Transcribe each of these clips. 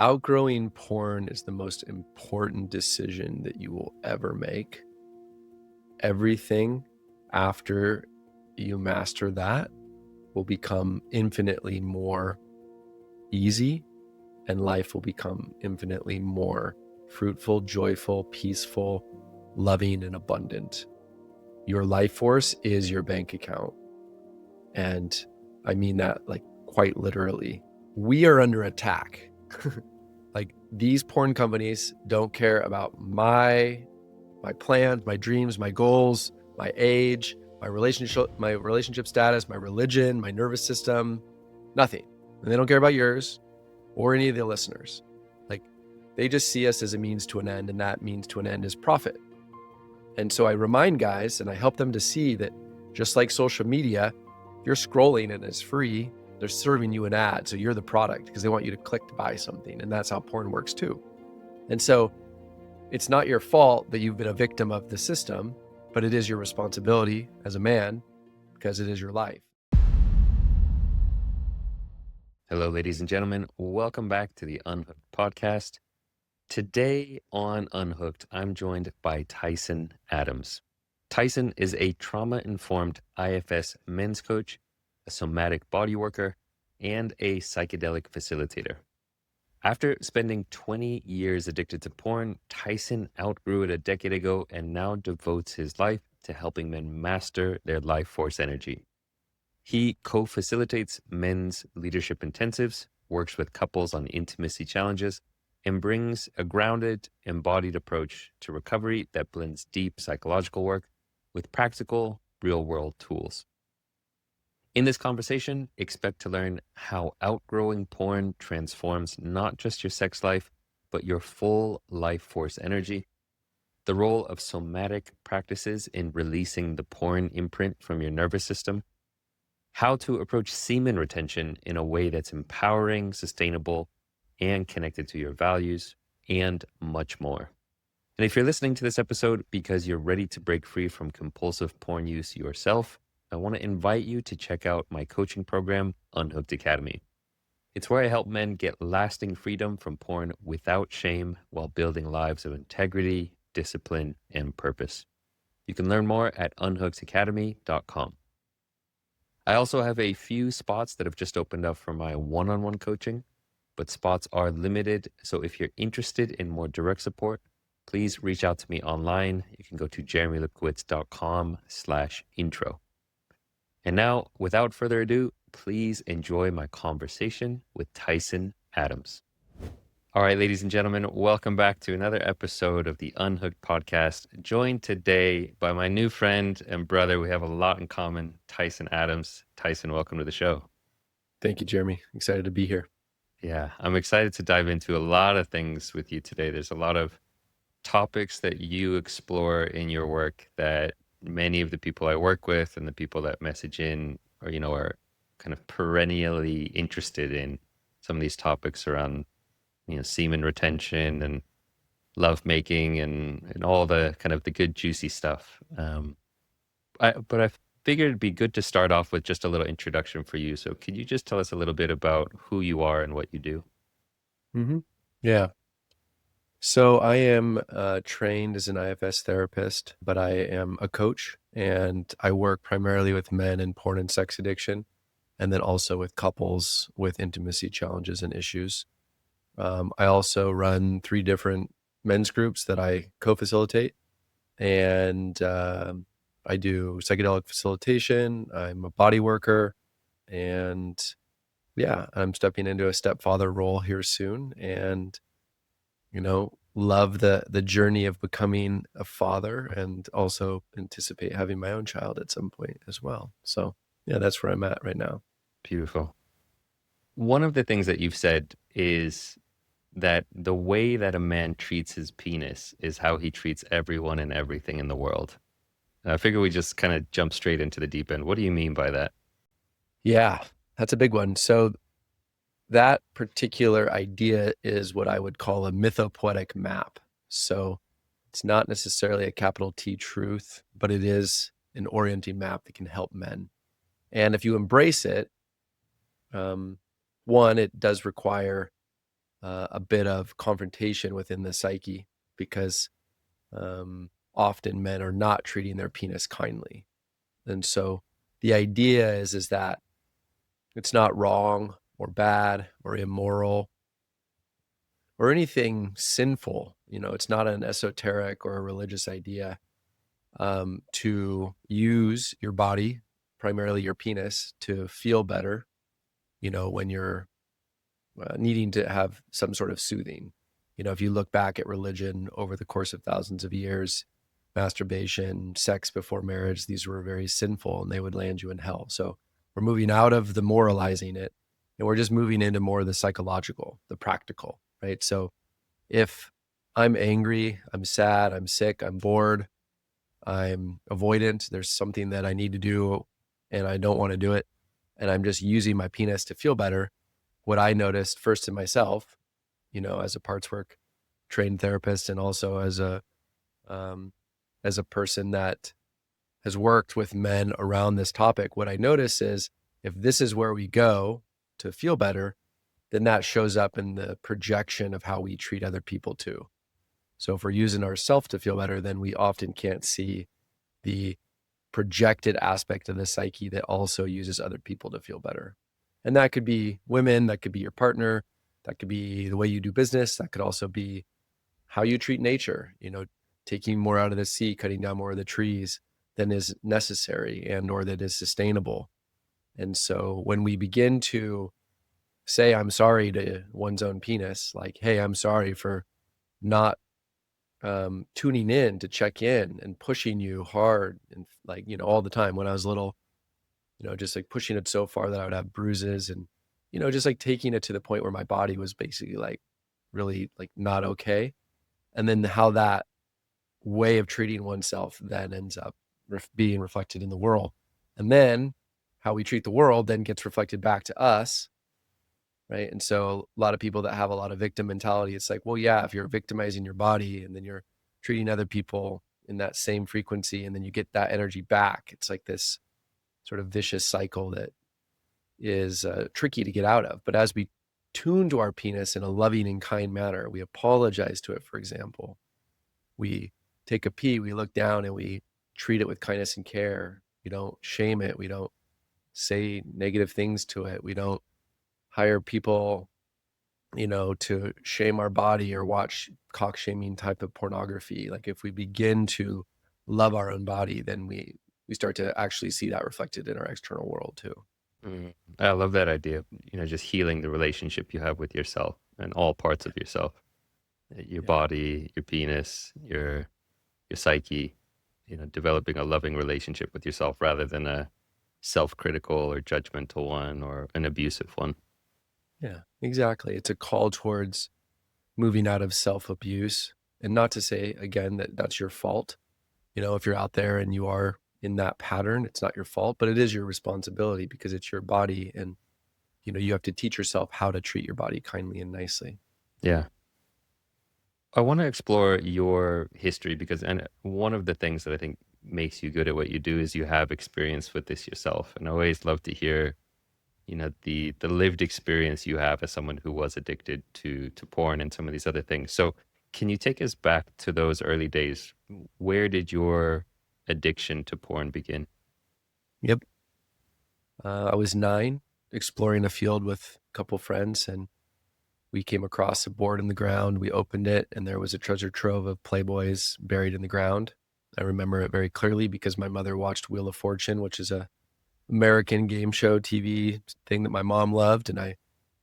Outgrowing porn is the most important decision that you will ever make. Everything after you master that will become infinitely more easy, and life will become infinitely more fruitful, joyful, peaceful, loving, and abundant. Your life force is your bank account. And I mean that like quite literally. We are under attack. Like, these porn companies don't care about my plans, my dreams, my goals, my age, my relationship status, my religion, my nervous system, nothing. And they don't care about yours or any of the listeners. Like, they just see us as a means to an end, and that means to an end is profit. And so I remind guys and I help them to see that just like social media, if you're scrolling and it's free, they're serving you an ad. So you're the product because they want you to click to buy something. And that's how porn works too. And so it's not your fault that you've been a victim of the system, but it is your responsibility as a man because it is your life. Hello, ladies and gentlemen. Welcome back to the Unhooked podcast. Today on Unhooked, I'm joined by Tyson Adams. Tyson is a trauma-informed IFS men's coach, a somatic bodyworker, and a psychedelic facilitator. After spending 20 years addicted to porn, Tyson outgrew it a decade ago and now devotes his life to helping men master their life force energy. He co-facilitates men's leadership intensives, works with couples on intimacy challenges, and brings a grounded, embodied approach to recovery that blends deep psychological work with practical, real-world tools. In this conversation, expect to learn how outgrowing porn transforms not just your sex life, but your full life force energy, the role of somatic practices in releasing the porn imprint from your nervous system, how to approach semen retention in a way that's empowering, sustainable, and connected to your values, and much more. And if you're listening to this episode because you're ready to break free from compulsive porn use yourself, I want to invite you to check out my coaching program, Unhooked Academy. It's where I help men get lasting freedom from porn without shame while building lives of integrity, discipline, and purpose. You can learn more at unhookedacademy.com. I also have a few spots that have just opened up for my one-on-one coaching, but spots are limited. So if you're interested in more direct support, please reach out to me online. You can go to jeremylipkowitz.com/intro. And now, without further ado, please enjoy my conversation with Tyson Adams. All right, ladies and gentlemen, welcome back to another episode of the Unhooked podcast. Joined today by my new friend and brother. We have a lot in common, Tyson Adams. Tyson, welcome to the show. Thank you, Jeremy. Excited to be here. Yeah, I'm excited to dive into a lot of things with you today. There's a lot of topics that you explore in your work that many of the people I work with and the people that message in are kind of perennially interested in some of these topics around semen retention and love making and all the kind of the good juicy stuff. But I figured it'd be good to start off with just a little introduction for you. So could you just tell us a little bit about who you are and what you do? Yeah. So I am trained as an IFS therapist, but I am a coach, and I work primarily with men in porn and sex addiction, and then also with couples with intimacy challenges and issues. I also run 3 different men's groups that I co-facilitate, and I do psychedelic facilitation. I'm a body worker, and yeah, I'm stepping into a stepfather role here soon, and love the journey of becoming a father, and also anticipate having my own child at some point as well. So yeah, that's where I'm at right now. Beautiful. One of the things that you've said is that the way that a man treats his penis is how he treats everyone and everything in the world. I figure we just kind of jump straight into the deep end. What do you mean by that? Yeah, that's a big one. So that particular idea is what I would call a mythopoetic map. So it's not necessarily a capital T truth, but it is an orienting map that can help men. And if you embrace it, one, it does require a bit of confrontation within the psyche, because often men are not treating their penis kindly. And so the idea is that it's not wrong or bad or immoral or anything sinful. It's not an esoteric or a religious idea to use your body, primarily your penis, to feel better, when you're needing to have some sort of soothing. If you look back at religion over the course of thousands of years, masturbation, sex before marriage, these were very sinful and they would land you in hell. So we're moving out of the moralizing it, and we're just moving into more of the psychological, the practical, right? So if I'm angry, I'm sad, I'm sick, I'm bored, I'm avoidant, there's something that I need to do and I don't want to do it, and I'm just using my penis to feel better, what I noticed first in myself, as a parts work trained therapist, and also as a person that has worked with men around this topic, what I notice is if this is where we go to feel better, then that shows up in the projection of how we treat other people too. So if we're using ourselves to feel better, then we often can't see the projected aspect of the psyche that also uses other people to feel better. And that could be women, that could be your partner, that could be the way you do business, that could also be how you treat nature, taking more out of the sea, cutting down more of the trees than is necessary and or that is sustainable. And so when we begin to say I'm sorry to one's own penis, like, hey, I'm sorry for not tuning in to check in and pushing you hard and like, all the time when I was little, just like pushing it so far that I would have bruises and, just like taking it to the point where my body was basically like really like not okay. And then how that way of treating oneself then ends up being reflected in the world. And then how we treat the world then gets reflected back to us, right? And so a lot of people that have a lot of victim mentality, it's like, well, yeah, if you're victimizing your body and then you're treating other people in that same frequency and then you get that energy back, it's like this sort of vicious cycle that is tricky to get out of. But as we tune to our penis in a loving and kind manner, we apologize to it, for example, we take a pee, we look down and we treat it with kindness and care. We don't shame it. We don't say negative things to it. We don't hire people, to shame our body or watch cock shaming type of pornography. Like if we begin to love our own body, then we start to actually see that reflected in our external world too. Mm. I love that idea. Just healing the relationship you have with yourself and all parts of yourself, your Yeah. body, your penis, your psyche, developing a loving relationship with yourself rather than a self-critical or judgmental one or an abusive one. Yeah, exactly. It's a call towards moving out of self-abuse, and not to say again that that's your fault. If you're out there and you are in that pattern, it's not your fault, but it is your responsibility because it's your body, and you have to teach yourself how to treat your body kindly and nicely. Yeah. I want to explore your history because and one of the things that I think makes you good at what you do is you have experience with this yourself. And I always love to hear, the lived experience you have as someone who was addicted to porn and some of these other things. So can you take us back to those early days? Where did your addiction to porn begin? Yep. I was 9, exploring a field with a couple friends, and we came across a board in the ground. We opened it, and there was a treasure trove of Playboys buried in the ground. I remember it very clearly because my mother watched Wheel of Fortune, which is a American game show TV thing that my mom loved. And I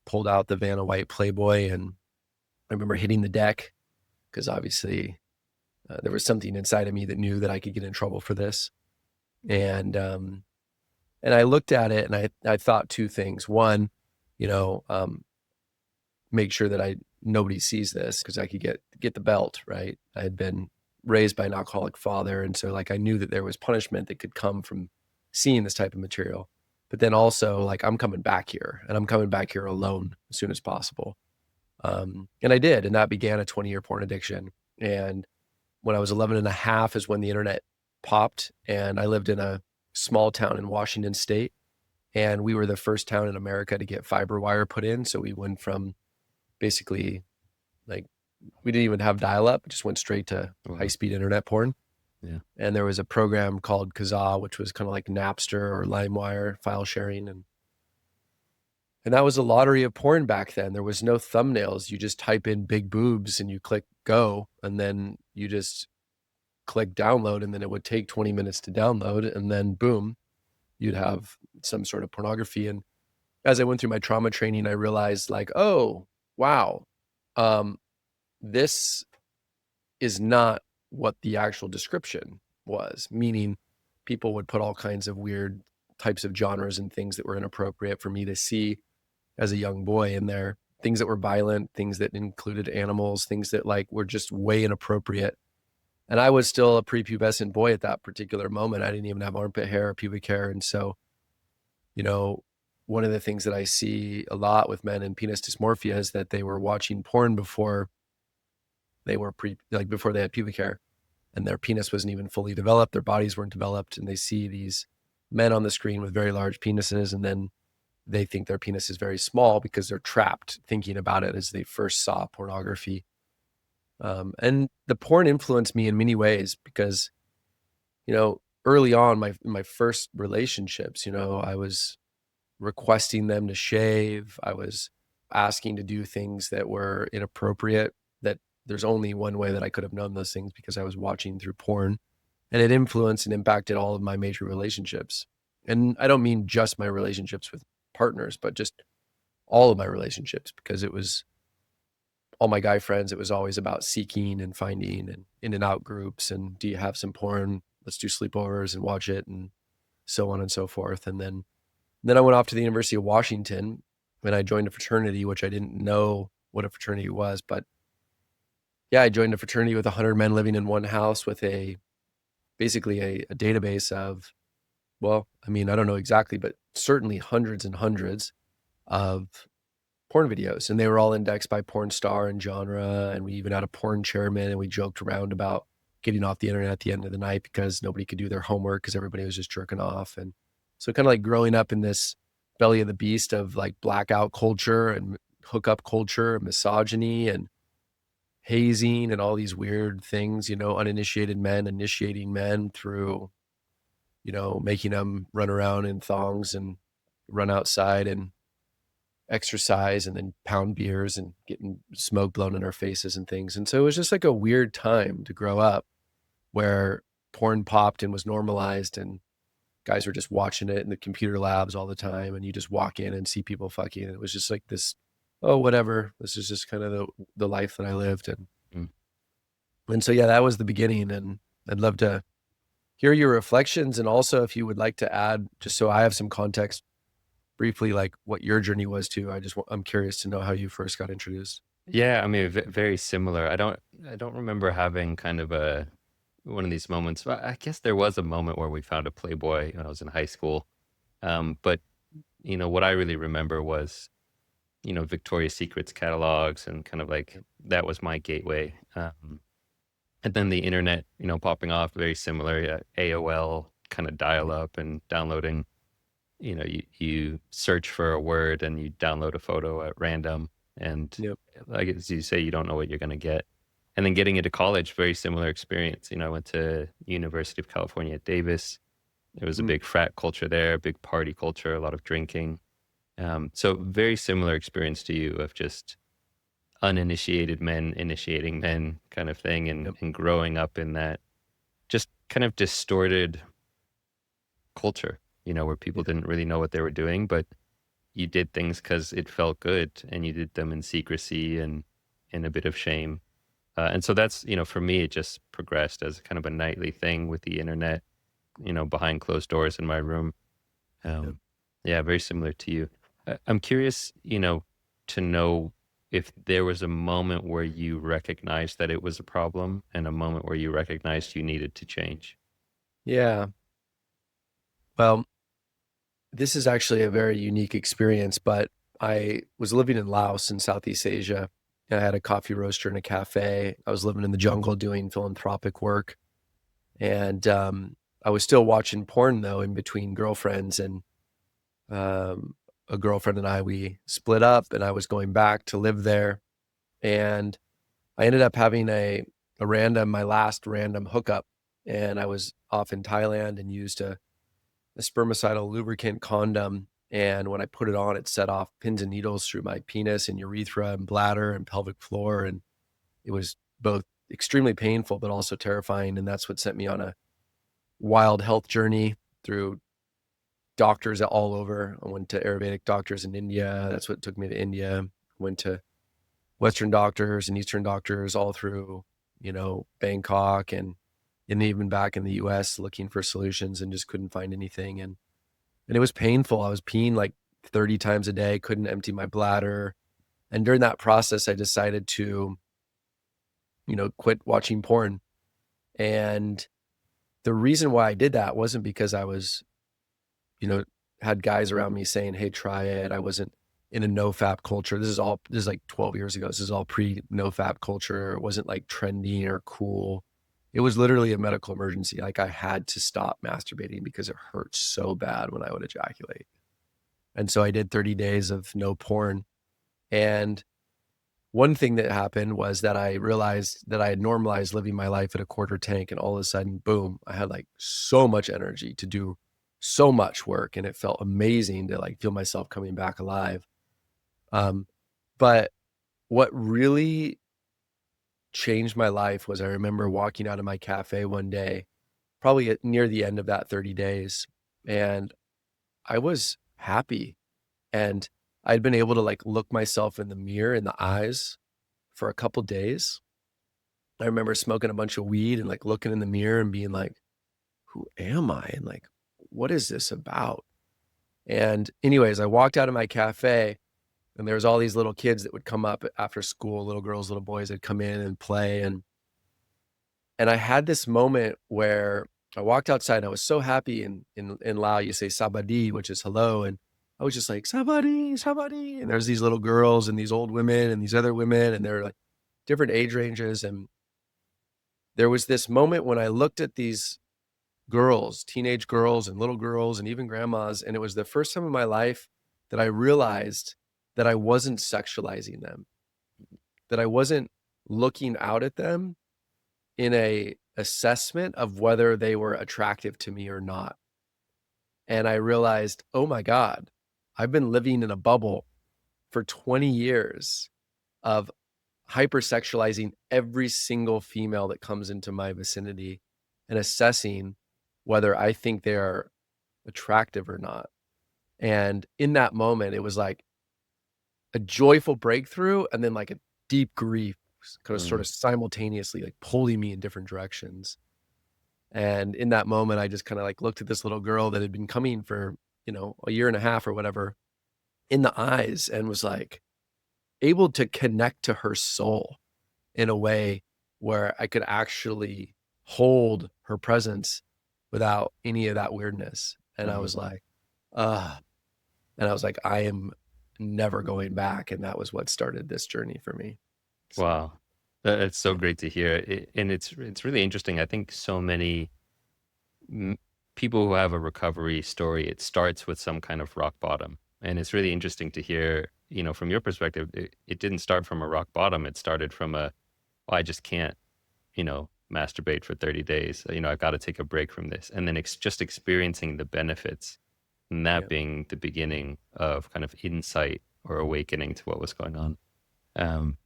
pulled out the Vanna White Playboy, and I remember hitting the deck because obviously there was something inside of me that knew that I could get in trouble for this. And I looked at it and I thought two things. One, you know, make sure that nobody sees this because I could get the belt, right? I had been raised by an alcoholic father. And so like I knew that there was punishment that could come from seeing this type of material. But then also like I'm coming back here, and I'm coming back here alone as soon as possible. And I did, and that began a 20-year porn addiction. And when I was 11 and a half is when the internet popped, and I lived in a small town in Washington State, and we were the first town in America to get fiber wire put in. So we went from basically, like, we didn't even have dial-up. It just went straight to Wow. high-speed internet porn. Yeah. And there was a program called Kazaa, which was kind of like Napster or LimeWire file sharing. And that was a lottery of porn back then. There was no thumbnails. You just type in big boobs and you click go, and then you just click download, and then it would take 20 minutes to download, and then boom, you'd have some sort of pornography. And as I went through my trauma training, I realized, like, oh, wow, this is not what the actual description was, meaning people would put all kinds of weird types of genres and things that were inappropriate for me to see as a young boy in there, things that were violent, things that included animals, things that like were just way inappropriate. And I was still a prepubescent boy at that particular moment. I didn't even have armpit hair or pubic hair. And so, you know, one of the things that I see a lot with men in penis dysmorphia is that they were watching porn before they were before they had pubic hair, and their penis wasn't even fully developed. Their bodies weren't developed. And they see these men on the screen with very large penises, and then they think their penis is very small because they're trapped thinking about it as they first saw pornography. And the porn influenced me in many ways because, early on, my first relationships, I was requesting them to shave. I was asking to do things that were inappropriate, that there's only one way that I could have known those things, because I was watching through porn. And it influenced and impacted all of my major relationships. And I don't mean just my relationships with partners, but just all of my relationships, because it was all my guy friends. It was always about seeking and finding and in and out groups. And do you have some porn? Let's do sleepovers and watch it, and so on and so forth. And then I went off to the University of Washington and I joined a fraternity, which I didn't know what a fraternity was. But yeah, I joined a fraternity with 100 men living in one house with basically a database of, well, I mean, I don't know exactly, but certainly hundreds and hundreds of porn videos. And they were all indexed by porn star and genre. And we even had a porn chairman, and we joked around about getting off the internet at the end of the night because nobody could do their homework because everybody was just jerking off. And so kind of like growing up in this belly of the beast of like blackout culture and hookup culture and misogyny and hazing and all these weird things, uninitiated men initiating men through, making them run around in thongs and run outside and exercise and then pound beers and getting smoke blown in our faces and things. And so it was just like a weird time to grow up where porn popped and was normalized, and guys were just watching it in the computer labs all the time. And you just walk in and see people fucking. And it was just like this, oh, whatever. This is just kind of the life that I lived. And so, yeah, that was the beginning. And I'd love to hear your reflections. And also, if you would like to add, just so I have some context, briefly, like what your journey was too. I'm curious to know how you first got introduced. Yeah, I mean, very similar. I don't remember having kind of one of these moments. Well, I guess there was a moment where we found a Playboy when I was in high school. But what I really remember was, Victoria's Secret's catalogs, and kind of like that was my gateway. And then the internet, popping off, very similar. Yeah, AOL kind of dial up and downloading. You search for a word and you download a photo at random, and Yep. like as you say, you don't know what you're going to get. And then getting into college, very similar experience. I went to University of California at Davis. There was a big frat culture there, big party culture, a lot of drinking. So very similar experience to you of just uninitiated men initiating men kind of thing, and, Yep. and growing up in that just kind of distorted culture, where people didn't really know what they were doing, but you did things because it felt good, and you did them in secrecy and in a bit of shame. And so that's, for me, it just progressed as kind of a nightly thing with the internet, behind closed doors in my room. Yep. Yeah, very similar to you. I'm curious, to know if there was a moment where you recognized that it was a problem and a moment where you recognized you needed to change. Yeah. Well, this is actually a very unique experience, but I was living in Laos in Southeast Asia. I had a coffee roaster and a cafe. I was living in the jungle doing philanthropic work. And I was still watching porn, though, in between girlfriends. And a girlfriend and we split up, and I was going back to live there. And I ended up having my last random hookup. And I was off in Thailand and used a spermicidal lubricant condom. And when I put it on, it set off pins and needles through my penis and urethra and bladder and pelvic floor. And it was both extremely painful, but also terrifying. And that's what sent me on a wild health journey through doctors all over. I went to Ayurvedic doctors in India. That's what took me to India. Went to Western doctors and Eastern doctors all through, Bangkok and even back in the US looking for solutions and just couldn't find anything. And it was painful. I was peeing like 30 times a day, couldn't empty my bladder. And during that process, I decided to, quit watching porn. And the reason why I did that wasn't because I was, had guys around me saying, hey, try it. I wasn't in a no-fap culture. This is like 12 years ago. This is all pre-no-fap culture. It wasn't like trendy or cool. It was literally a medical emergency. Like I had to stop masturbating because it hurt so bad when I would ejaculate. And so I did 30 days of no porn. And one thing that happened was that I realized that I had normalized living my life at a quarter tank. And all of a sudden, boom, I had like so much energy to do so much work. And it felt amazing to like feel myself coming back alive. But what really changed my life was I remember walking out of my cafe one day, probably near the end of that 30 days. And I was happy. And I'd been able to like look myself in the mirror in the eyes for a couple days. I remember smoking a bunch of weed and like looking in the mirror and being like, who am I? And like, what is this about? And anyways, I walked out of my cafe and there was all these little kids that would come up after school, little girls, little boys that come in and play. And I had this moment where I walked outside and I was so happy. In Lao, you say sabadi, which is hello. And I was just like, sabadi, sabadi. And there's these little girls and these old women and these other women, and they're like different age ranges. And there was this moment when I looked at these girls, teenage girls and little girls and even grandmas. And it was the first time in my life that I realized that I wasn't sexualizing them, that I wasn't looking out at them in a assessment of whether they were attractive to me or not. And I realized, oh my God, I've been living in a bubble for 20 years of hypersexualizing every single female that comes into my vicinity and assessing whether I think they are attractive or not. And in that moment, it was like a joyful breakthrough and then like a deep grief kind of sort of simultaneously like pulling me in different directions. And in that moment, I just kind of like looked at this little girl that had been coming for, a year and a half or whatever in the eyes and was like able to connect to her soul in a way where I could actually hold her presence without any of that weirdness. And I was like, and I was like, I am never going back. And that was what started this journey for me. So, Wow. It's so great to hear. And it's really interesting. I think so many people who have a recovery story, it starts with some kind of rock bottom. And it's really interesting to hear, from your perspective, it didn't start from a rock bottom. It started from I just can't, masturbate for 30 days. I've got to take a break from this. And then just experiencing the benefits, and that being the beginning of kind of insight or awakening to what was going on.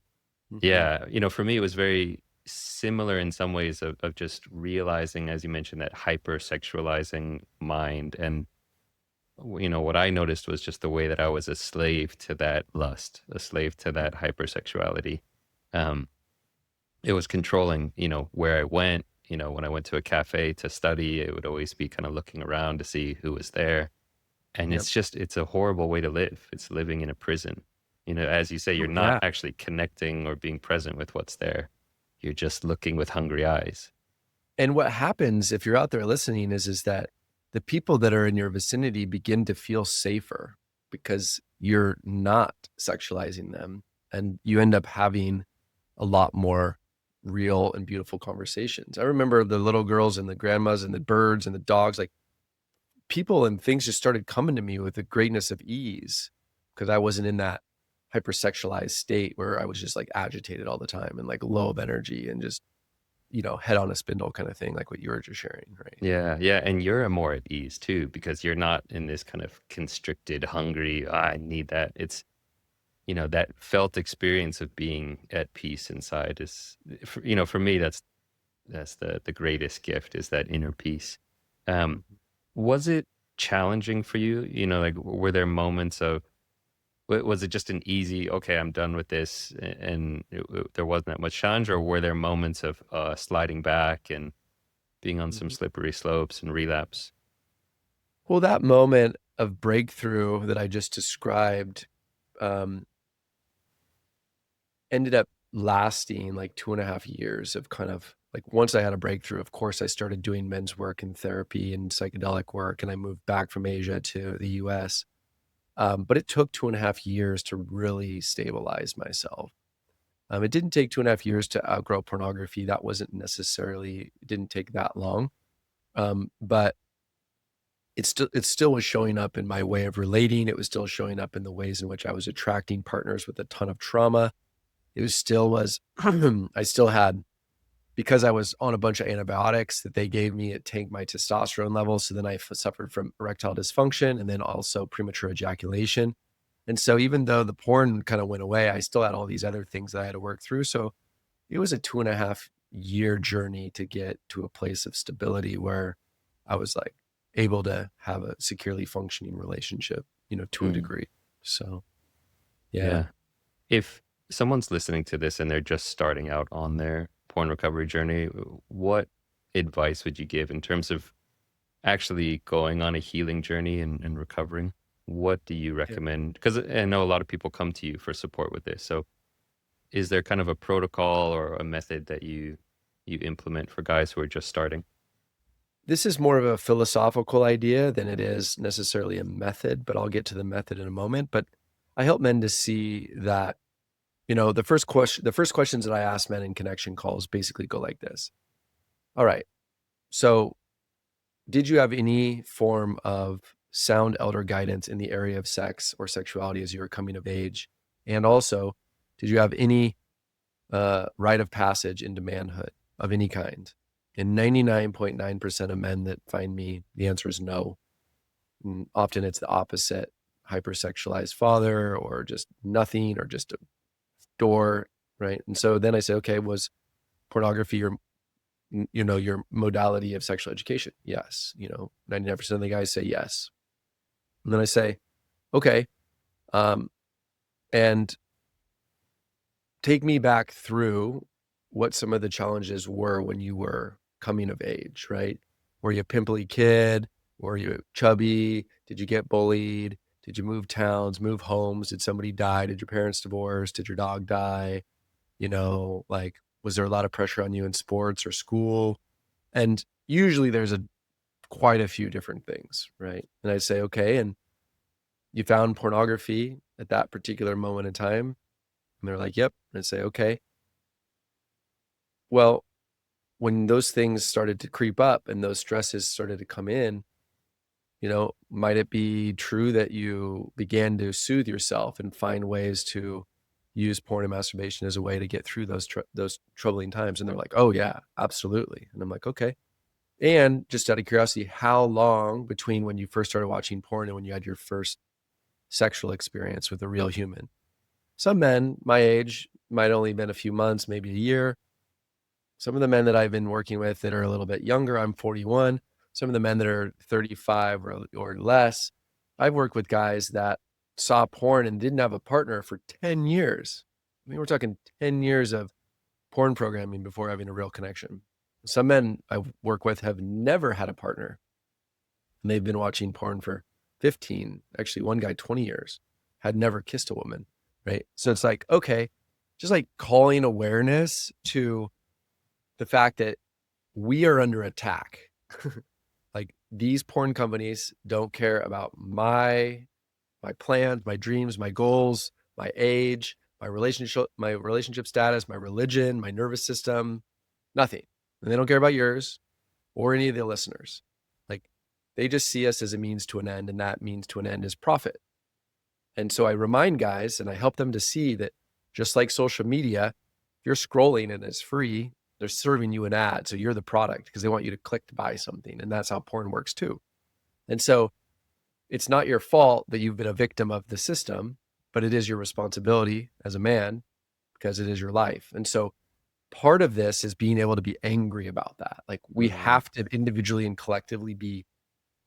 Yeah, for me, it was very similar in some ways of just realizing, as you mentioned, that hypersexualizing mind. And, what I noticed was just the way that I was a slave to that lust, a slave to that hypersexuality. It was controlling, where I went. When I went to a cafe to study, it would always be kind of looking around to see who was there. And it's a horrible way to live. It's living in a prison. As you say, you're not actually connecting or being present with what's there. You're just looking with hungry eyes. And what happens if you're out there listening is that the people that are in your vicinity begin to feel safer because you're not sexualizing them, and you end up having a lot more real and beautiful conversations. I remember the little girls and the grandmas and the birds and the dogs, like people and things just started coming to me with a greatness of ease because I wasn't in that hypersexualized state where I was just like agitated all the time and like low of energy and just, head on a spindle kind of thing, like what you were just sharing, right? Yeah, yeah, and you're more at ease too because you're not in this kind of constricted, hungry, I need that. It's, that felt experience of being at peace inside is, for me, that's the greatest gift is that inner peace. Um, Mhm. was it challenging for you? Like were there moments of was it just an easy, okay, I'm done with this, and there wasn't that much challenge, or were there moments of sliding back and being on some Mhm. slippery slopes and relapse? Well, that moment of breakthrough that I just described um, ended up lasting like 2.5 years of kind of like once I had a breakthrough, of course, I started doing men's work and therapy and psychedelic work, and I moved back from Asia to the US. But it took 2.5 years to really stabilize myself. It didn't take 2.5 years to outgrow pornography. That wasn't necessarily, it didn't take that long. But it still was showing up in my way of relating. It was still showing up in the ways in which I was attracting partners with a ton of trauma. It was still was I still had, because I was on a bunch of antibiotics that they gave me, it tanked my testosterone levels. So then I suffered from erectile dysfunction and then also premature ejaculation. And so even though the porn kind of went away, I still had all these other things that I had to work through. So it was a 2.5 year journey to get to a place of stability where I was like able to have a securely functioning relationship, to a Mm, degree. So yeah. yeah. If someone's listening to this and they're just starting out on their porn recovery journey, what advice would you give in terms of actually going on a healing journey and recovering? What do you Yeah. recommend? Because I know a lot of people come to you for support with this. So is there kind of a protocol or a method that you implement for guys who are just starting? This is more of a philosophical idea than it is necessarily a method, but I'll get to the method in a moment. But I help men to see that, the first questions that I ask men in connection calls basically go like this. All right. So did you have any form of sound elder guidance in the area of sex or sexuality as you were coming of age? And also, did you have any rite of passage into manhood of any kind? And 99.9% of men that find me, the answer is no. And often it's the opposite, hypersexualized father or just nothing or just a door, right? And so then I say, okay, was pornography your modality of sexual education? Yes. 99% of the guys say yes. And then I say, okay, um, and take me back through what some of the challenges were when you were coming of age, right? Were you a pimply kid? Were you chubby? Did you get bullied? Did you move towns, move homes? Did somebody die? Did your parents divorce? Did your dog die? Like, was there a lot of pressure on you in sports or school? And usually there's quite a few different things, right? And I'd say, okay, and you found pornography at that particular moment in time? And they're like, yep. And I'd say, okay, well, when those things started to creep up and those stresses started to come in, might it be true that you began to soothe yourself and find ways to use porn and masturbation as a way to get through those troubling times? And they're like, oh yeah, absolutely. And I'm like, okay. And just out of curiosity, how long between when you first started watching porn and when you had your first sexual experience with a real human? Some men my age might only been a few months, maybe a year. Some of the men that I've been working with that are a little bit younger, I'm 41. Some of the men that are 35 or less, I've worked with guys that saw porn and didn't have a partner for 10 years. I mean, we're talking 10 years of porn programming before having a real connection. Some men I work with have never had a partner and they've been watching porn for 15, actually one guy 20 years, had never kissed a woman, right? So it's like, okay, just like calling awareness to the fact that we are under attack. Like, these porn companies don't care about my plans, my dreams, my goals, my age, my relationship status, my religion, my nervous system, nothing. And they don't care about yours or any of the listeners. Like, they just see us as a means to an end, and that means to an end is profit. And so I remind guys and I help them to see that just like social media, if you're scrolling and it's free, they're serving you an ad. So you're the product because they want you to click to buy something. And that's how porn works too. And so it's not your fault that you've been a victim of the system, but it is your responsibility as a man because it is your life. And so part of this is being able to be angry about that. Like we have to individually and collectively be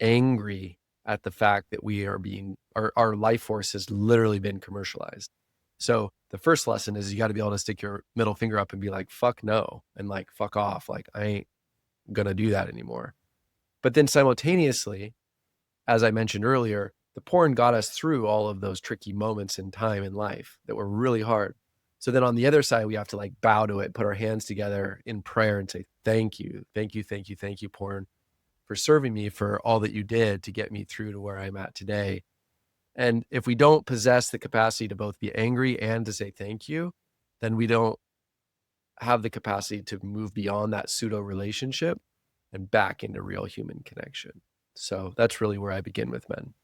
angry at the fact that we are being, our life force has literally been commercialized. So the first lesson is you got to be able to stick your middle finger up and be like, fuck no. And like, fuck off. Like I ain't going to do that anymore. But then simultaneously, as I mentioned earlier, the porn got us through all of those tricky moments in time in life that were really hard. So then on the other side, we have to like bow to it, put our hands together in prayer and say, thank you, thank you, thank you, thank you, porn, for serving me, for all that you did to get me through to where I'm at today. And if we don't possess the capacity to both be angry and to say thank you, then we don't have the capacity to move beyond that pseudo relationship and back into real human connection. So that's really where I begin with men.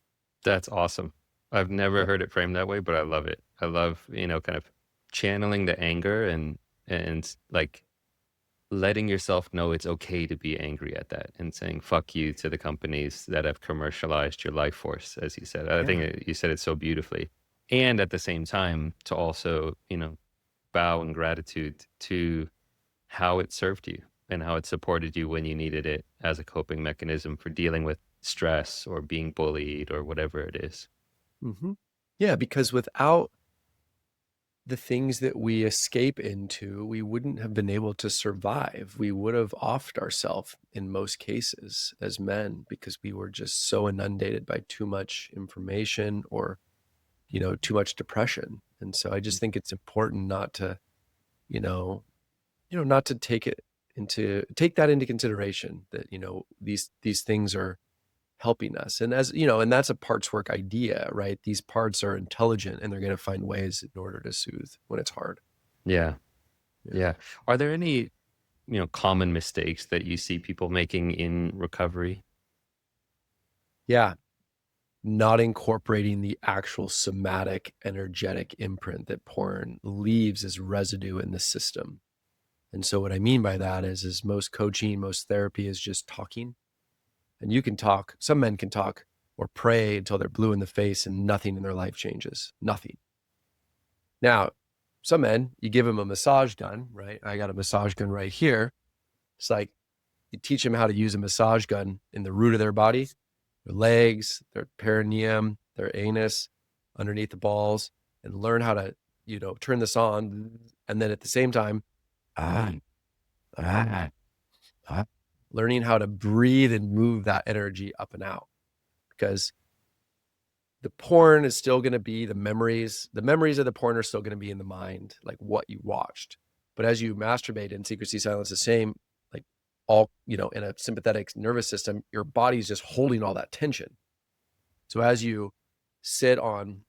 That's awesome. I've never heard it framed that way, but I love it. I love, kind of channeling the anger and like letting yourself know it's okay to be angry at that and saying fuck you to the companies that have commercialized your life force, as you said. I think you said it so beautifully. And at the same time, to also, bow in gratitude to how it served you and how it supported you when you needed it as a coping mechanism for dealing with stress or being bullied or whatever it is. Mm-hmm. Yeah, because without the things that we escape into, we wouldn't have been able to survive. We would have offed ourselves in most cases as men because we were just so inundated by too much information or, too much depression. And so I just think it's important not to, not to take that into consideration that, these things are helping us. And as and that's a parts work idea, right? These parts are intelligent and they're going to find ways in order to soothe when it's hard. Yeah. Yeah. Are there any, common mistakes that you see people making in recovery? Yeah. Not incorporating the actual somatic energetic imprint that porn leaves as residue in the system. And so what I mean by that is most coaching, most therapy is just talking. And you can talk, some men can talk or pray until they're blue in the face and nothing in their life changes. Nothing. Now, some men, you give them a massage gun, right? I got a massage gun right here. It's like you teach them how to use a massage gun in the root of their body, their legs, their perineum, their anus, underneath the balls, and learn how to, turn this on. And then at the same time, learning how to breathe and move that energy up and out. Because the porn is still going to be the memories of the porn are still going to be in the mind, like what you watched. But as you masturbate in secrecy, silence, the same, like all, in a sympathetic nervous system, your body's just holding all that tension. So as you sit on,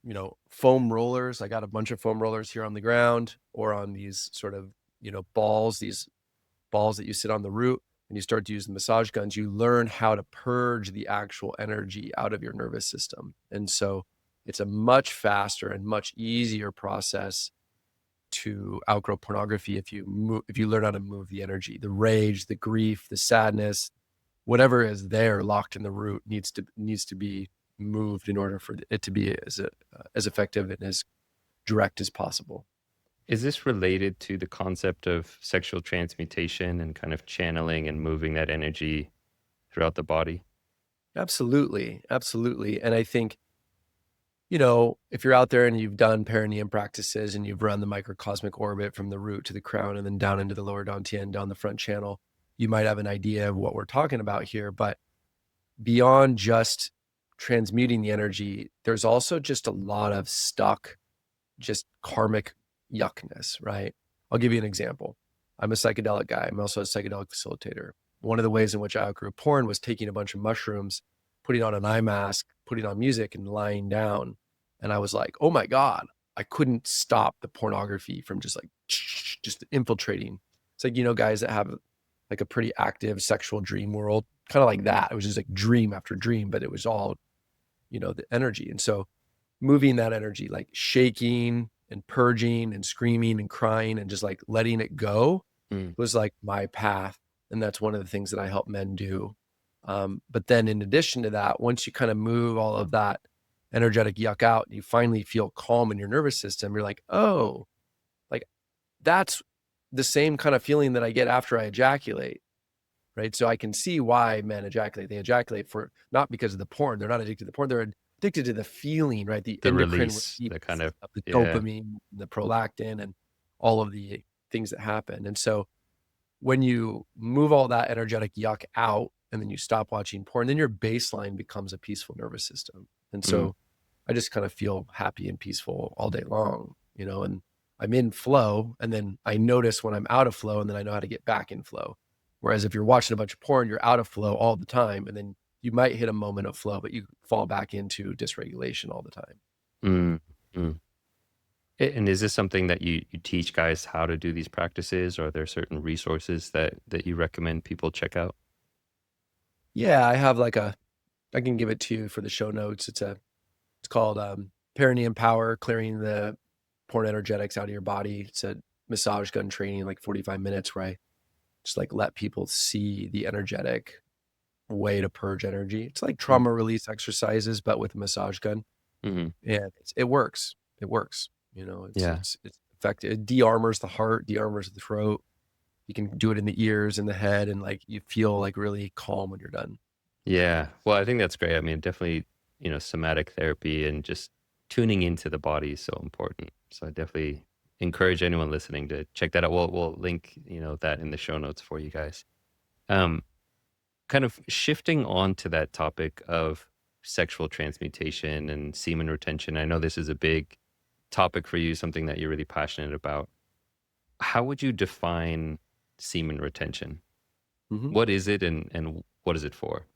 foam rollers, I got a bunch of foam rollers here on the ground or on these sort of, balls, these balls that you sit on the root, and you start to use the massage guns, you learn how to purge the actual energy out of your nervous system. And so it's a much faster and much easier process to outgrow pornography if you learn how to move the energy, the rage, the grief, the sadness, whatever is there locked in the root needs to be moved in order for it to be as effective and as direct as possible. Is this related to the concept of sexual transmutation and kind of channeling and moving that energy throughout the body? Absolutely. Absolutely. And I think, if you're out there and you've done perineum practices and you've run the microcosmic orbit from the root to the crown and then down into the lower dantian, down the front channel, you might have an idea of what we're talking about here. But beyond just transmuting the energy, there's also just a lot of stuck, just karmic yuckness, right? I'll give you an example. I'm a psychedelic guy. I'm also a psychedelic facilitator. One of the ways in which I outgrew porn was taking a bunch of mushrooms, putting on an eye mask, putting on music and lying down. And I was like, oh my God, I couldn't stop the pornography from just infiltrating. It's like, guys that have like a pretty active sexual dream world, kind of like that. It was just like dream after dream, but it was all, the energy. And so moving that energy, like shaking and purging and screaming and crying and just like letting it go Mm. was like my path. And that's one of the things that I help men do. But then in addition to that, once you kind of move all of that energetic yuck out, you finally feel calm in your nervous system. You're like, oh, like that's the same kind of feeling that I get after I ejaculate. Right. So I can see why men ejaculate. They ejaculate for not because of the porn. They're not addicted to the porn. They're addicted to the feeling, right? The The endocrine release, release the kind of, of the yeah. dopamine, the prolactin, and all of the things that happen. And so when you move all that energetic yuck out and then you stop watching porn, then your baseline becomes a peaceful nervous system. And Mm. so I just kind of feel happy and peaceful all day long, and I'm in flow. And then I notice when I'm out of flow, and then I know how to get back in flow. Whereas if you're watching a bunch of porn, you're out of flow all the time. And then you might hit a moment of flow, but you fall back into dysregulation all the time. Mm. Mm. And is this something that you teach guys how to do these practices, or are there certain resources that you recommend people check out? Yeah, I can give it to you for the show notes. It's called Perineum Power, Clearing the Porn Energetics Out of Your Body. It's a massage gun training, like 45 minutes, where I just like let people see the energetic way to purge energy. It's like Mm. trauma release exercises, but with a massage gun. Mm-hmm. And it works. It works. Yeah. It's effective. It de-armors the heart, de-armors the throat. You can do it in the ears and the head, and like you feel like really calm when you're done. Yeah. Well, I think that's great. I mean, definitely, somatic therapy and just tuning into the body is so important. So I definitely encourage anyone listening to check that out. We'll link, that in the show notes for you guys. Um, Kind of shifting on to that topic of sexual transmutation and semen retention. I know this is a big topic for you, something that you're really passionate about. How would you define semen retention? Mm-hmm. What is it, and what is it for?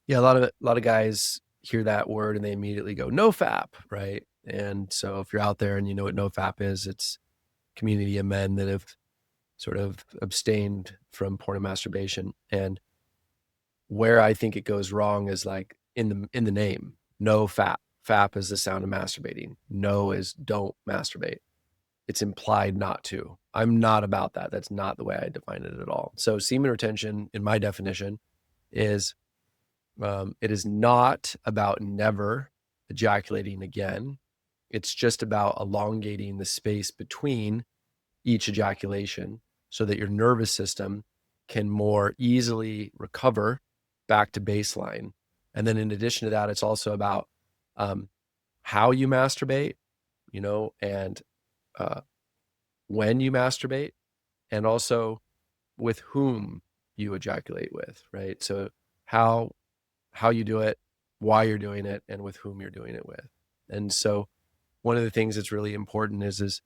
Yeah, a lot of guys hear that word and they immediately go no fap, right? And so if you're out there and you know what no fap is, it's a community of men that have sort of abstained from porn and masturbation. And where I think it goes wrong is like in the name, no fap. Fap is the sound of masturbating. No is don't masturbate. It's implied not to. I'm not about that. That's not the way I define it at all. So semen retention, in my definition, is it is not about never ejaculating again. It's just about elongating the space between each ejaculation so that your nervous system can more easily recover back to baseline. And then in addition to that, it's also about how you masturbate, and uh, when you masturbate, and also with whom you ejaculate with, right? So how you do it, why you're doing it, and with whom you're doing it with. And so one of the things that's really important is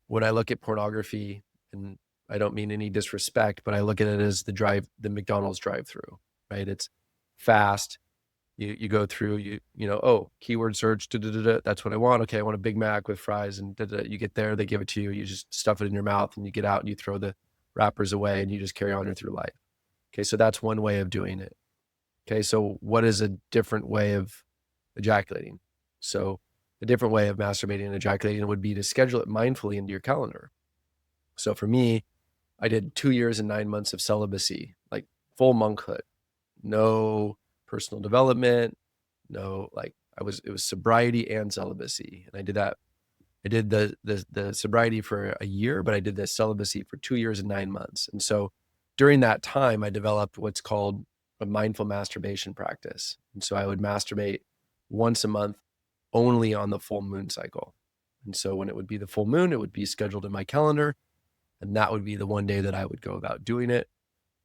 when I look at pornography, and I don't mean any disrespect, but I look at it as the McDonald's drive-through, right? It's fast. You go through, oh, keyword search, that's what I want. Okay, I want a Big Mac with fries, and you get there, they give it to you. You just stuff it in your mouth, and you get out and you throw the wrappers away, and you just carry on through life. Okay, so that's one way of doing it. Okay, so what is a different way of ejaculating? So a different way of masturbating and ejaculating would be to schedule it mindfully into your calendar. So for me, I did 2 years and 9 months of celibacy, like full monkhood, no personal development, no, like it was sobriety and celibacy. And I did that. I did the sobriety for a year, but I did the celibacy for 2 years and 9 months. And so during that time, I developed what's called a mindful masturbation practice. And so I would masturbate once a month only on the full moon cycle. And so when it would be the full moon, it would be scheduled in my calendar. And that would be the one day that I would go about doing it.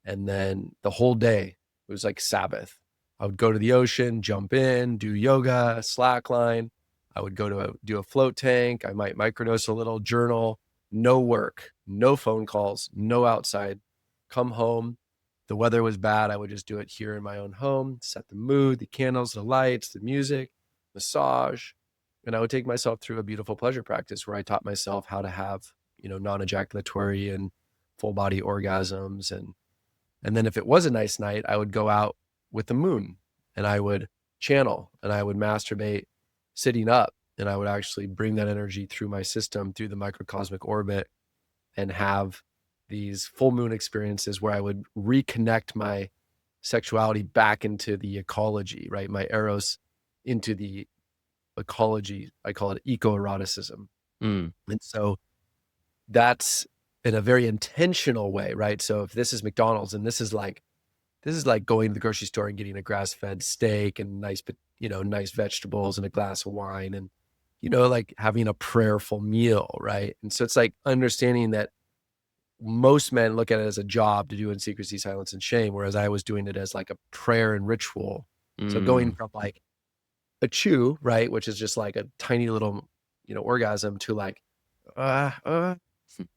And then the whole day, it was like Sabbath. I would go to the ocean, jump in, do yoga, slackline. I would go to do a float tank. I might microdose a little, journal, no work, no phone calls, no outside. Come home. The weather was bad. I would just do it here in my own home, set the mood, the candles, the lights, the music, massage. And I would take myself through a beautiful pleasure practice where I taught myself how to have, non-ejaculatory and full body orgasms. And then if it was a nice night, I would go out with the moon and I would channel and I would masturbate sitting up and I would actually bring that energy through my system, through the microcosmic orbit, and have these full moon experiences where I would reconnect my sexuality back into the ecology, right? My eros into the ecology. I call it eco-eroticism. Mm. And so that's in a very intentional way, right? So if this is McDonald's and this is like going to the grocery store and getting a grass-fed steak and nice, nice vegetables and a glass of wine and, like having a prayerful meal, right? And so it's like understanding that most men look at it as a job to do in secrecy, silence, and shame, whereas I was doing it as like a prayer and ritual. So going Mm. from like a chew, right, which is just like a tiny little, orgasm to like, and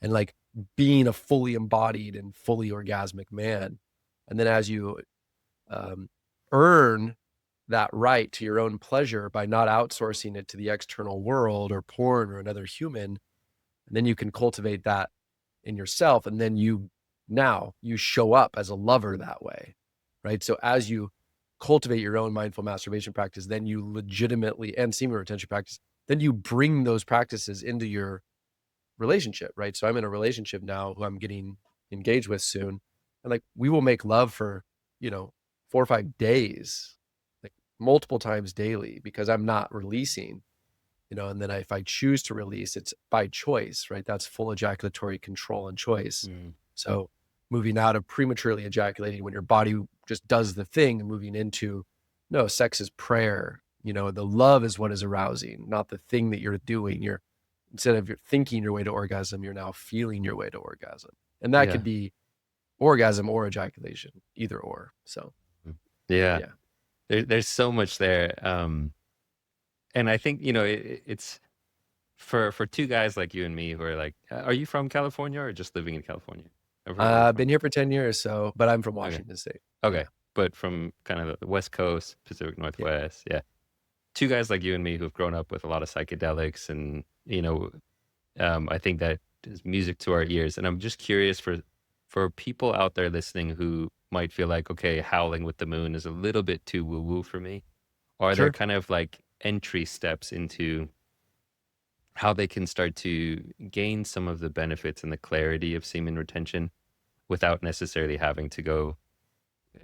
like being a fully embodied and fully orgasmic man. And then as you earn that right to your own pleasure by not outsourcing it to the external world or porn or another human, and then you can cultivate that in yourself. And then you show up as a lover that way, right? So as you cultivate your own mindful masturbation practice, then you legitimately, and semen retention practice, then you bring those practices into your relationship, right? So I'm in a relationship now who I'm getting engaged with soon. And like we will make love for, 4 or 5 days, like multiple times daily, because I'm not releasing, and then if I choose to release, it's by choice, right? That's full ejaculatory control and choice. Mm. So moving out of prematurely ejaculating when your body just does the thing and moving into, no, sex is prayer. The love is what is arousing, not the thing that you're doing. Instead of you're thinking your way to orgasm, you're now feeling your way to orgasm. And that Yeah. could be orgasm or ejaculation, either or. So, Yeah. yeah. There's so much there. And I think, it's for two guys like you and me who are like, are you from California or just living in California? I forget where you're I've from. been here for 10 years, but I'm from Okay. Washington State. Okay. Yeah. But from kind of the West Coast, Pacific Yeah. Northwest. Yeah. Two guys like you and me who've grown up with a lot of psychedelics and, I think that is music to our ears. And I'm just curious for people out there listening who might feel like, okay, Howling with the Moon is a little bit too woo-woo for me. Are there Sure. kind of like entry steps into how they can start to gain some of the benefits and the clarity of semen retention without necessarily having to go,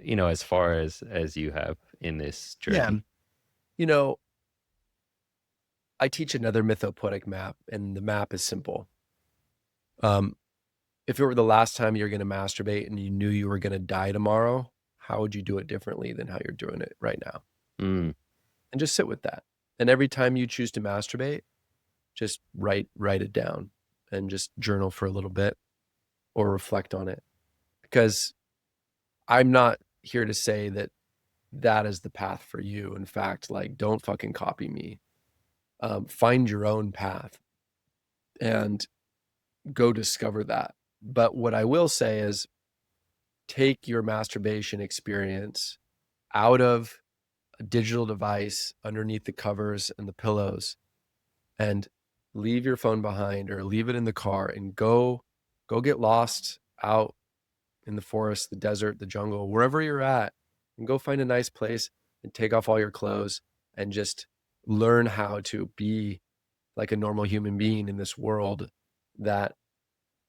as far as you have in this Yeah. journey? You know, I teach another mythopoetic map, and the map is simple. If it were the last time you're going to masturbate and you knew you were going to die tomorrow, how would you do it differently than how you're doing it right now? Mm. And just sit with that. And every time you choose to masturbate, just write it down and just journal for a little bit or reflect on it. Because I'm not here to say that that is the path for you. In fact, like, don't fucking copy me. Find your own path and go discover that. But what I will say is take your masturbation experience out of a digital device underneath the covers and the pillows and leave your phone behind or leave it in the car and go get lost out in the forest, the desert, the jungle, wherever you're at, and go find a nice place and take off all your clothes and just learn how to be like a normal human being in this world that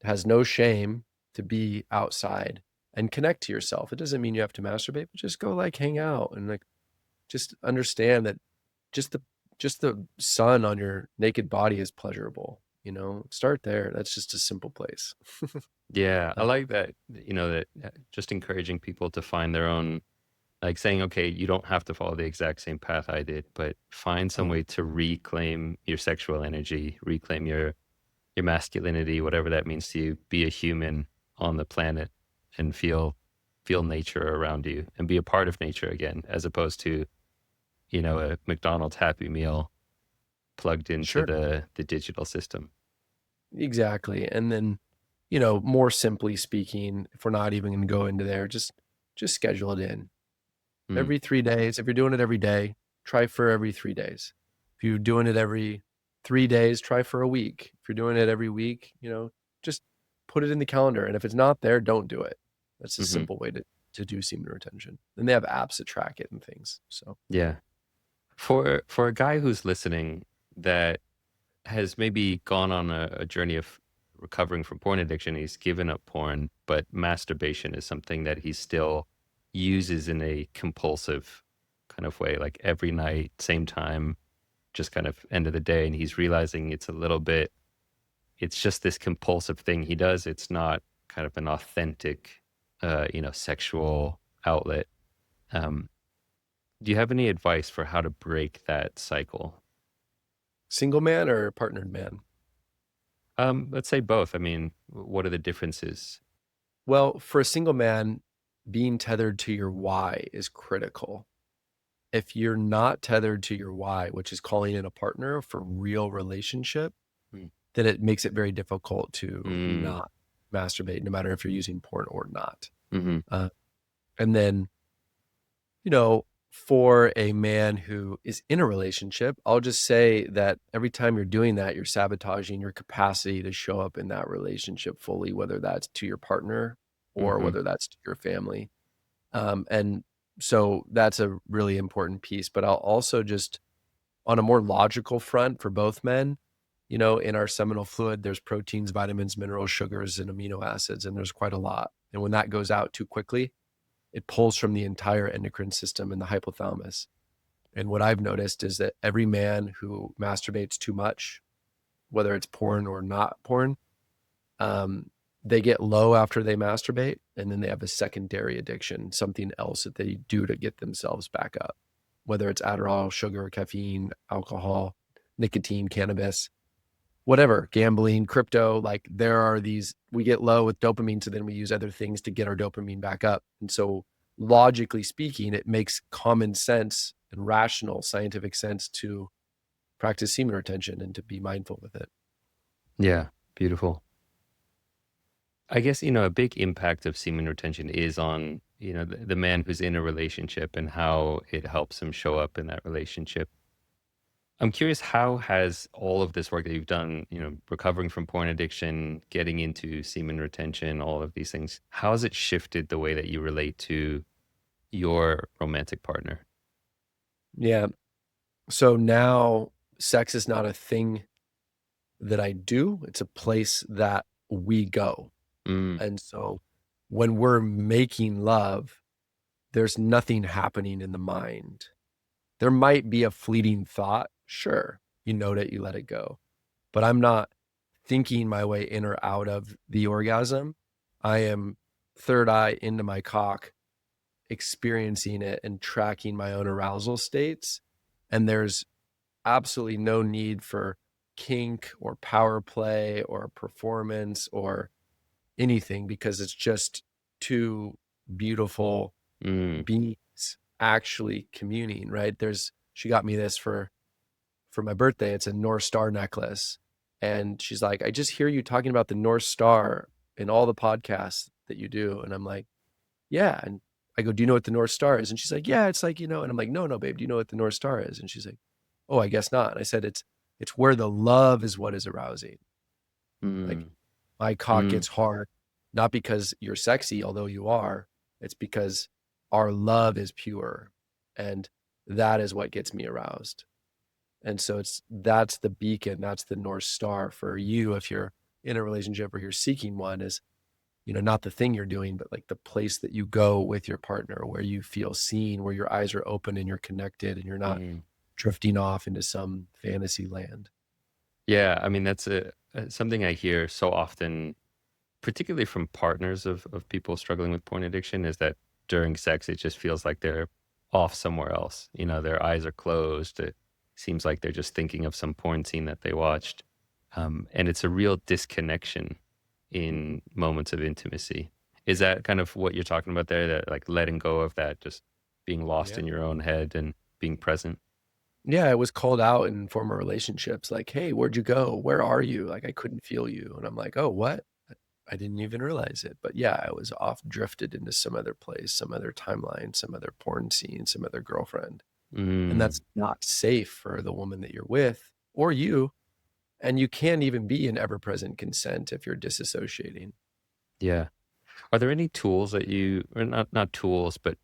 has no shame to be outside and connect to yourself. It doesn't mean you have to masturbate, but just go like hang out and like just understand that just the sun on your naked body is pleasurable. Start there. That's just a simple place. Yeah, I Uh, like that, that just encouraging people to find their own, like saying, okay, you don't have to follow the exact same path I did, but find some way to reclaim your sexual energy, reclaim your masculinity, whatever that means to you, be a human on the planet and feel nature around you and be a part of nature again, as opposed to, a McDonald's Happy Meal plugged into sure. the digital system. Exactly. And then, more simply speaking, if we're not even going to go into there, just schedule it in Mm. every 3 days. If you're doing it every day, try for every 3 days. If you're doing it every 3 days, try for a week. If you're doing it every week, just put it in the calendar. And if it's not there, don't do it. That's a Hmm. simple way to do semen retention. And they have apps that track it and things. So Yeah. For a guy who's listening that has maybe gone on a journey of recovering from porn addiction. He's given up porn, but masturbation is something that he still uses in a compulsive kind of way, like every night, same time, just kind of end of the day. And he's realizing it's just this compulsive thing he does. It's not kind of an authentic, sexual outlet. Um, do you have any advice for how to break that cycle? Single man or partnered man? Let's say both. I mean, what are the differences? Well, for a single man, being tethered to your why is critical. If you're not tethered to your why, which is calling in a partner for real relationship, Mm. then it makes it very difficult to Mm. not masturbate, no matter if you're using porn or not. Hmm. Uh, and then, for a man who is in a relationship, I'll just say that every time you're doing that, you're sabotaging your capacity to show up in that relationship fully, whether that's to your partner or Hmm. whether that's to your family. And so that's a really important piece. But I'll also just, on a more logical front for both men, in our seminal fluid, there's proteins, vitamins, minerals, sugars, and amino acids, and there's quite a lot. And when that goes out too quickly, it pulls from the entire endocrine system and the hypothalamus. And what I've noticed is that every man who masturbates too much, whether it's porn or not porn, they get low after they masturbate, and then they have a secondary addiction, something else that they do to get themselves back up, whether it's Adderall, sugar, caffeine, alcohol, nicotine, cannabis, whatever, gambling, crypto. Like there are these, we get low with dopamine, so then we use other things to get our dopamine back up. And so logically speaking, it makes common sense and rational scientific sense to practice semen retention and to be mindful with it. Yeah, beautiful. I guess, a big impact of semen retention is on, the man who's in a relationship and how it helps him show up in that relationship. I'm curious, how has all of this work that you've done, recovering from porn addiction, getting into semen retention, all of these things, how has it shifted the way that you relate to your romantic partner? Yeah. So now sex is not a thing that I do, it's a place that we go. Mm. And so when we're making love, there's nothing happening in the mind. There might be a fleeting thought. Sure. You note it, you let it go. But I'm not thinking my way in or out of the orgasm. I am third eye into my cock, experiencing it and tracking my own arousal states. And there's absolutely no need for kink or power play or performance or anything, because it's just two beautiful Mm. beings actually communing, right? She got me this for my birthday. It's a North Star necklace. And she's like, I just hear you talking about the North Star in all the podcasts that you do. And I'm like, yeah. And I go, do you know what the North Star is? And she's like, yeah, it's like, and I'm like, no, babe, do you know what the North Star is? And she's like, oh, I guess not. And I said, it's where the love is what is arousing. Like Mm. my cock Mm. gets hard, not because you're sexy, although you are, it's because our love is pure. And that is what gets me aroused. And so that's the beacon, that's the North Star for you if you're in a relationship or you're seeking one, is, not the thing you're doing, but like the place that you go with your partner where you feel seen, where your eyes are open and you're connected and you're not Mm. drifting off into some fantasy land. Yeah, I mean, that's something I hear so often, particularly from partners of people struggling with porn addiction, is that during sex, it just feels like they're off somewhere else. Their eyes are closed. It seems like they're just thinking of some porn scene that they watched. And it's a real disconnection in moments of intimacy. Is that kind of what you're talking about there? That like letting go of that, just being lost Yeah. in your own head and being present? Yeah, it was called out in former relationships, like, hey, where'd you go? Where are you? Like, I couldn't feel you. And I'm like, oh, what? I didn't even realize it. But yeah, I was off drifted into some other place, some other timeline, some other porn scene, some other girlfriend. And Mm. that's not safe for the woman that you're with or you. And you can't even be in ever present consent if you're disassociating. Yeah. Are there any tools that or not tools, but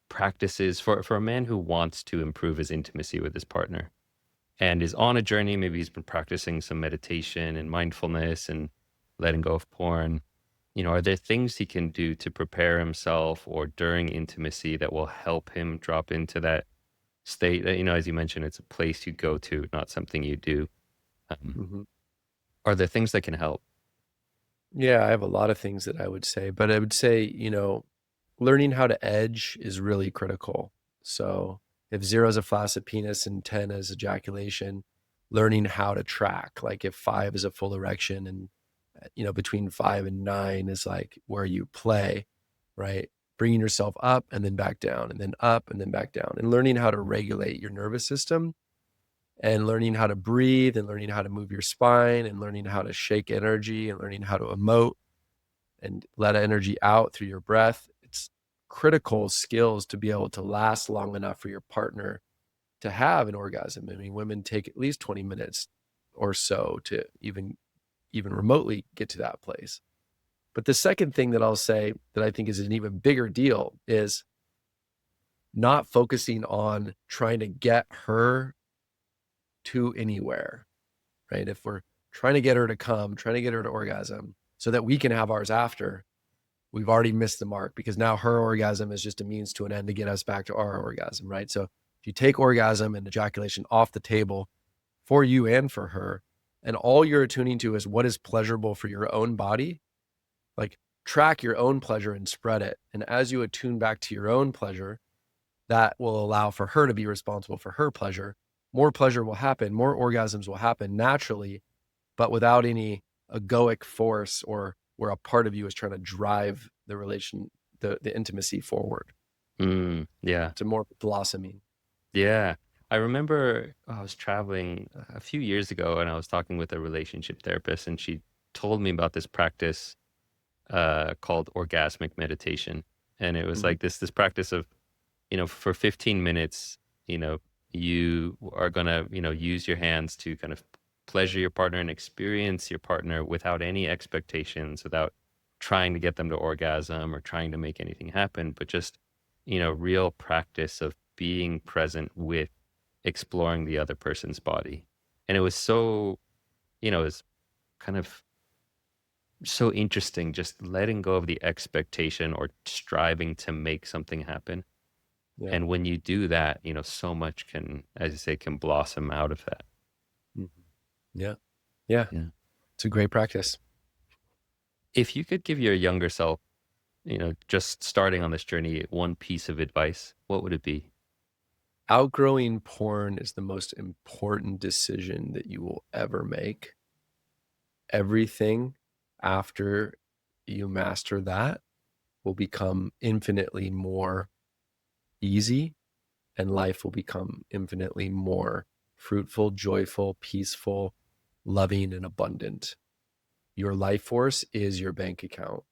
practices for a man who wants to improve his intimacy with his partner? and is on a journey. Maybe he's been practicing some meditation and mindfulness and letting go of porn. Are there things he can do to prepare himself or during intimacy that will help him drop into that state that, as you mentioned, it's a place you go to, not something you do. Um, Hmm. are there things that can help? Yeah, I have a lot of things that I would say, but I would say, learning how to edge is really critical. So if 0 is a flaccid penis and 10 is ejaculation, learning how to track, like if 5 is a full erection and, between 5 and 9 is like where you play, right? Bringing yourself up and then back down and then up and then back down, and learning how to regulate your nervous system and learning how to breathe and learning how to move your spine and learning how to shake energy and learning how to emote and let energy out through your breath. It's critical skills to be able to last long enough for your partner to have an orgasm. I mean, women take at least 20 minutes or so to even remotely get to that place. But the second thing that I'll say that I think is an even bigger deal is not focusing on trying to get her to anywhere, right? If we're trying to get her to come, trying to get her to orgasm so that we can have ours after, we've already missed the mark, because now her orgasm is just a means to an end to get us back to our orgasm, right? So if you take orgasm and ejaculation off the table for you and for her, and all you're attuning to is what is pleasurable for your own body, like track your own pleasure and spread it. And as you attune back to your own pleasure, that will allow for her to be responsible for her pleasure. More pleasure will happen, more orgasms will happen naturally, but without any egoic force or where a part of you is trying to drive the intimacy forward Yeah. to more blossoming. Yeah. I remember I was traveling a few years ago and I was talking with a relationship therapist, and she told me about this practice called orgasmic meditation. And it was Mhm. like this practice of, for 15 minutes, you know, you are going to, use your hands to kind of pleasure your partner and experience your partner without any expectations, without trying to get them to orgasm or trying to make anything happen, but just, real practice of being present with exploring the other person's body. And it was so, it was kind of so interesting, just letting go of the expectation or striving to make something happen. Yeah. And when you do that, so much can, as you say, can blossom out of that. Mhm. Yeah. Yeah. Yeah. It's a great practice. If you could give your younger self, just starting on this journey, one piece of advice, what would it be? Outgrowing porn is the most important decision that you will ever make. Everything after you master that will become infinitely more easy, and life will become infinitely more fruitful, joyful, peaceful, loving, and abundant. Your life force is your bank account.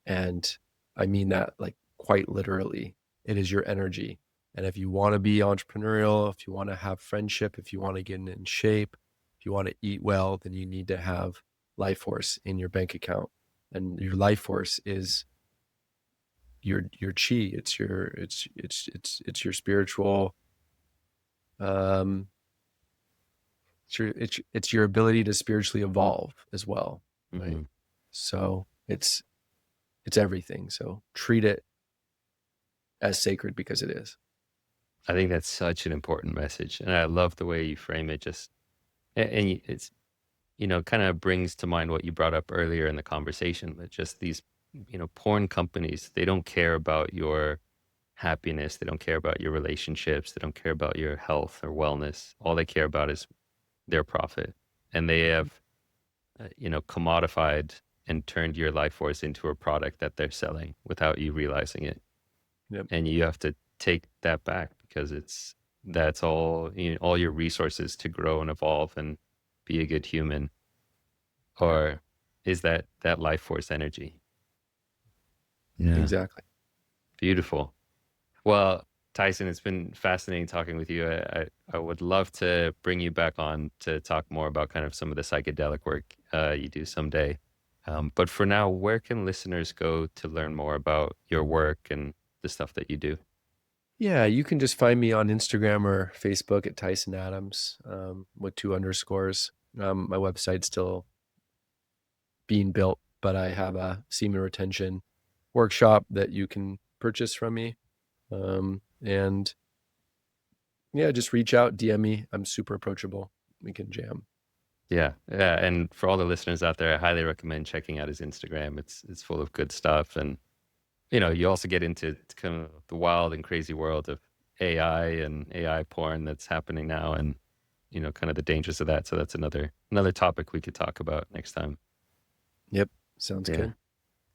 And I mean that like quite literally. It is your energy. And if you want to be entrepreneurial, if you want to have friendship, if you want to get in shape, if you want to eat well, then you need to have life force in your bank account. And your life force is your chi. It's your spiritual um it's your ability to spiritually evolve as well, right? Hmm. So it's everything. So treat it as sacred because it is. I think that's such an important message. And I love the way you frame it. Just, and it's, kind of brings to mind what you brought up earlier in the conversation, but just these, porn companies, they don't care about your happiness. They don't care about your relationships. They don't care about your health or wellness. All they care about is their profit. And they Mhm. have, commodified and turned your life force into a product that they're selling without you realizing it. Yep. And you have to take that back because that's all, all your resources to grow and evolve and be a good human, Yep. or is that life force energy. Yeah. Exactly. Beautiful. Well, Tyson, it's been fascinating talking with you. I would love to bring you back on to talk more about kind of some of the psychedelic work you do someday. But for now, where can listeners go to learn more about your work and the stuff that you do? Yeah, you can just find me on Instagram or Facebook at Tyson Adams with 2 underscores. My website's still being built, but I have a semen retention workshop that you can purchase from me. And yeah, just reach out, DM me. I'm super approachable. We can jam. Yeah, yeah. And for all the listeners out there, I highly recommend checking out his Instagram. It's full of good stuff, and you also get into kind of the wild and crazy world of AI and AI porn that's happening now, and kind of the dangers of that. So that's another topic we could talk about next time. Yep. Sounds Yeah. good.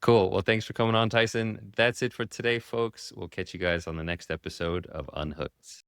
Cool. Well, thanks for coming on, Tyson. That's it for today, folks. We'll catch you guys on the next episode of Unhooked.